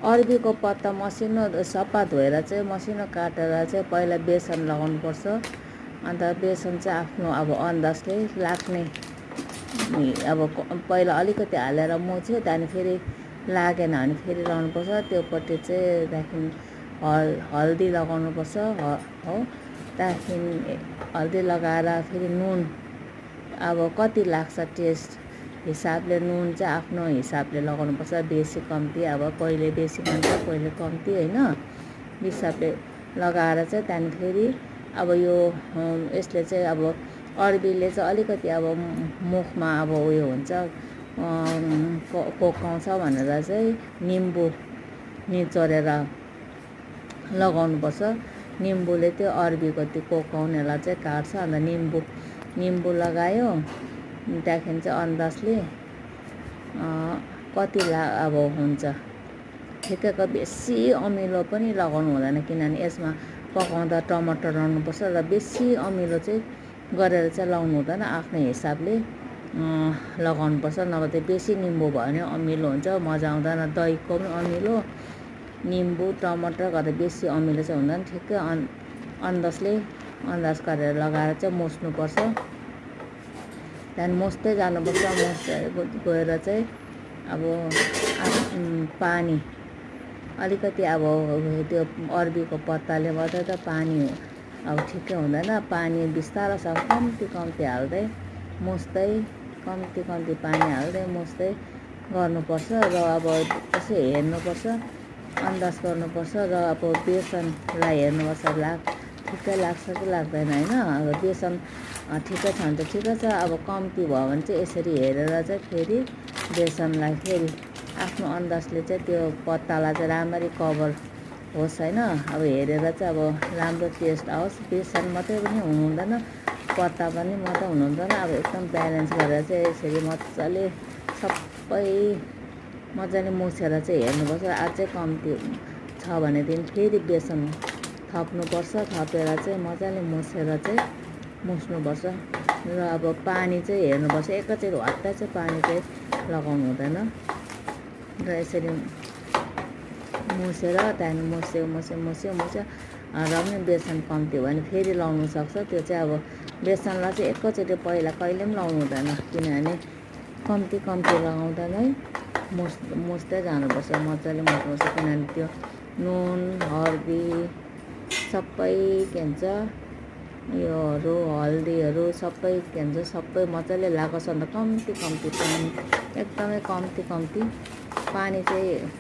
अरबीको पत्ता मसिनो सफा धोएर चाहिँ मसिनो काटेर चाहिँ पहिला बेसन लगाउनुपर्छ। अन्त बेसन चाहिँ आफ्नो अब अन्दाजले लाग्ने अब पहिला अलिकति हालेर मुछ्यो, त्यहाँदेखि फेरि लागेन भने फेरि लगाउनुपर्छ। त्योपट्टि चाहिँ त्यहाँदेखि हल्दी लगाउनुपर्छ हो। त्यहाँदेखि हल्दी लगाएर फेरि नुन अब कति लाग्छ टेस्ट हिसाबले नुन चाहिँ आफ्नो हिसाबले लगाउनुपर्छ, बेसी कम्ती। अब कहिले बेसी खान्छ कहिले कम्ती होइन, हिसाबले लगाएर चाहिँ त्यहाँदेखि फेरि अब यो यसले चाहिँ अब अरबीले चाहिँ अलिकति अब मुखमा अब उयो हुन्छ कोकाउँछ भनेर चाहिँ निम्बु निचोरेर लगाउनुपर्छ। निम्बुले त्यो अरबीको त्यो कोकाउनेलाई चाहिँ काट्छ। अन्त निम्बु लगायो, त्यहाँदेखि चाहिँ अन्दाजले कति अब हुन्छ ठिकैको। बेसी अमिलो पनि लगाउनु हुँदैन, किनभने यसमा पकाउँदा टमाटर लगाउनुपर्छ र बेसी अमिलो चाहिँ गरेर चाहिँ लगाउनु हुँदैन, आफ्नै हिसाबले लगाउनुपर्छ। नभए चाहिँ बेसी निम्बु भयो भने अमिलो हुन्छ, मजा आउँदैन। दहीको पनि अमिलो, निम्बु टमाटर गरेर बेसी अमिलो चाहिँ हुँदैन, ठिकै अन्दाज गरेर लगाएर चाहिँ मुछ्नुपर्छ। त्यहाँदेखि मुछ्दै जानुपर्छ। मुछ्दै गएर चाहिँ अब पानी अलिकति अब त्यो अरबीको पत्ताले गर्दा त पानी अब ठिकै हुँदैन, पानी बिस्तारोसँग कम्ती हाल्दै मुछ्दै कम्ती पानी हाल्दै मुछ्दै गर्नुपर्छ। र अब यसो हेर्नुपर्छ, अन्दाज गर्नुपर्छ। र अब बेसनलाई हेर्नुपर्छ ठिकै लाग्छ कि लाग्दैन होइन। अब बेसन ठिकै छ भने त ठिकै छ, अब कम्ती भयो भने चाहिँ यसरी हेरेर चाहिँ फेरि बेसनलाई फेरि आफ्नो अन्दाजले चाहिँ त्यो पत्तालाई चाहिँ राम्ररी कभर होस् होइन। अब हेरेर चाहिँ अब राम्रो टेस्ट आओस्। बेसन मात्रै पनि हुनु हुँदैन, पत्ता पनि मात्रै हुनु हुँदैन। अब एकदम ब्यालेन्स गरेर चाहिँ यसरी मजाले मुछेर चाहिँ हेर्नुपर्छ। अझै कम्ती छ भनेदेखि फेरि बेसन थप्नुपर्छ। थपेर चाहिँ मजाले मुछेर चाहिँ मुछ्नुपर्छ। र अब पानी चाहिँ हेर्नुपर्छ, एकैचोटि हट्टा चाहिँ पानी चाहिँ लगाउनु हुँदैन। र यसरी मुछेर त्यहाँदेखि मुछ्यो र पनि बेसन कम्ती भयो भने फेरि लगाउनु सक्छ। त्यो चाहिँ अब बेसनलाई चाहिँ एकैचोटि पहिला कहिले पनि लगाउनु हुँदैन, किनभने कम्ती लगाउँदा नै मुछ्दै जानुपर्छ, मजाले मुछ्नुपर्छ। किनभने त्यो नुन हर्दी सबै के भन्छ योहरू हल्दीहरू सबै के भन्छ सबै मजाले लागोस्। अन्त कम्ती पानी एकदमै कम्ती पानी चाहिँ